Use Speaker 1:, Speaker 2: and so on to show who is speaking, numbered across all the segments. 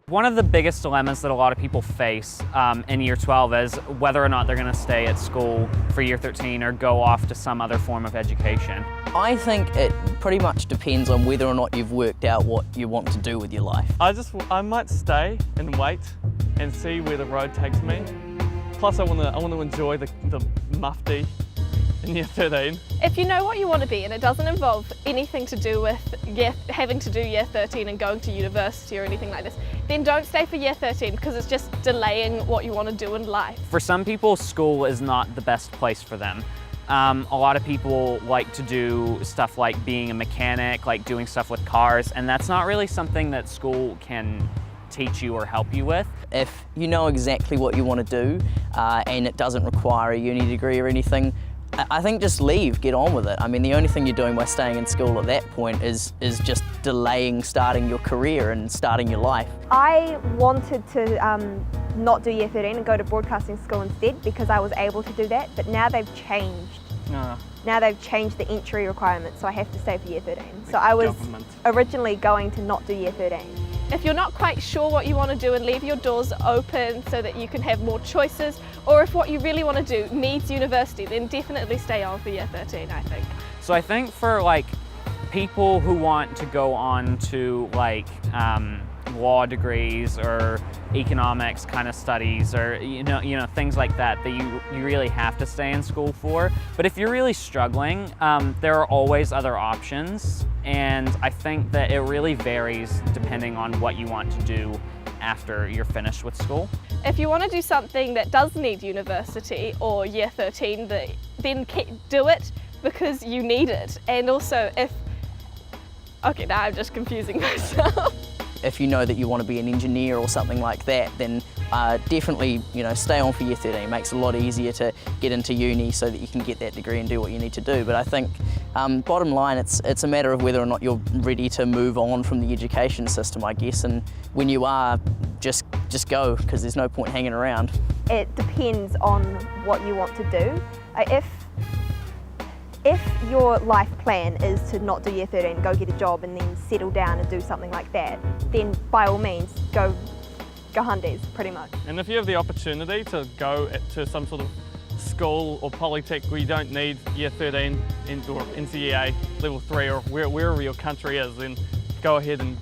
Speaker 1: One of the biggest dilemmas that a lot of people face in year 12 is whether or not they're going to stay at school for year 13 or go off to some other form of education.
Speaker 2: I think it pretty much depends on whether or not you've worked out what you want to do with your life.
Speaker 3: I might stay and wait and see where the road takes me. Plus I want to enjoy the mufti in year 13.
Speaker 4: If you know what you want to be and it doesn't involve anything to do with having to do year 13 and going to university or anything like this, then don't stay for year 13 because it's just delaying what you want to do in life.
Speaker 1: For some people, school is not the best place for them. A lot of people like to do stuff like being a mechanic, like doing stuff with cars, and that's not really something that school can teach you or help you with.
Speaker 2: If you know exactly what you want to do and it doesn't require a uni degree or anything, I think just leave, get on with it. I mean, the only thing you're doing by staying in school at that point is just delaying starting your career and starting your life.
Speaker 5: I wanted to not do year 13 and go to broadcasting school instead because I was able to do that, but now they've changed. Now they've changed the entry requirements, so I have to stay for year 13. So I was originally going to not do year 13.
Speaker 4: If you're not quite sure what you want to do and leave your doors open so that you can have more choices, or if what you really want to do needs university, then definitely stay on for year 13, I think.
Speaker 1: So I think for like people who want to go on to like law degrees or economics kind of studies or you know things like that you really have to stay in school for. But if you're really struggling, there are always other options, and I think that it really varies depending on what you want to do after you're finished with school.
Speaker 4: If you want to do something that does need university or year 13, then do it because you need it. And also okay, now I'm just confusing myself.
Speaker 2: If you know that you want to be an engineer or something like that, then definitely stay on for year 13. It makes it a lot easier to get into uni so that you can get that degree and do what you need to do. But I think bottom line, it's a matter of whether or not you're ready to move on from the education system, I guess. And when you are, just go, because there's no point hanging around.
Speaker 5: It depends on what you want to do. If your life plan is to not do year 13, go get a job and then settle down and do something like that, then by all means go Hundies, pretty much.
Speaker 3: And if you have the opportunity to go to some sort of school or polytech where you don't need year 13 or NCEA level 3 or wherever your country is, then go ahead and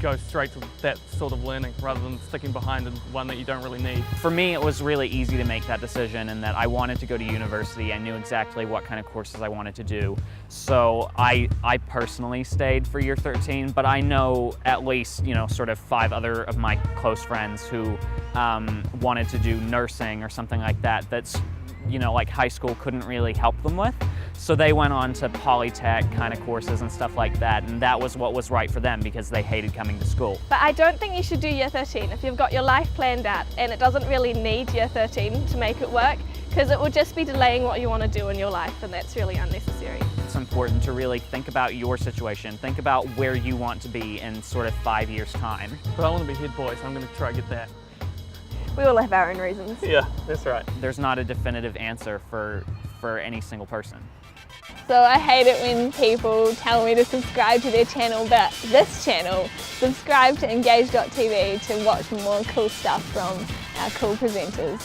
Speaker 3: go straight to that sort of learning rather than sticking behind in one that you don't really need.
Speaker 1: For me, it was really easy to make that decision in that I wanted to go to university. I knew exactly what kind of courses I wanted to do. So I personally stayed for year 13, but I know at least, sort of 5 other of my close friends who wanted to do nursing or something like that. That's, like high school couldn't really help them with. So they went on to polytech kind of courses and stuff like that, and that was what was right for them because they hated coming to school.
Speaker 4: But I don't think you should do year 13 if you've got your life planned out and it doesn't really need year 13 to make it work, because it will just be delaying what you want to do in your life, and that's really unnecessary.
Speaker 1: It's important to really think about your situation, think about where you want to be in sort of 5 years' time.
Speaker 3: But I want to be head boy, so I'm going to try to get that.
Speaker 5: We all have our own reasons.
Speaker 3: Yeah, that's right.
Speaker 1: There's not a definitive answer for any single person.
Speaker 6: So I hate it when people tell me to subscribe to their channel, but this channel, subscribe to Engage.tv to watch more cool stuff from our cool presenters.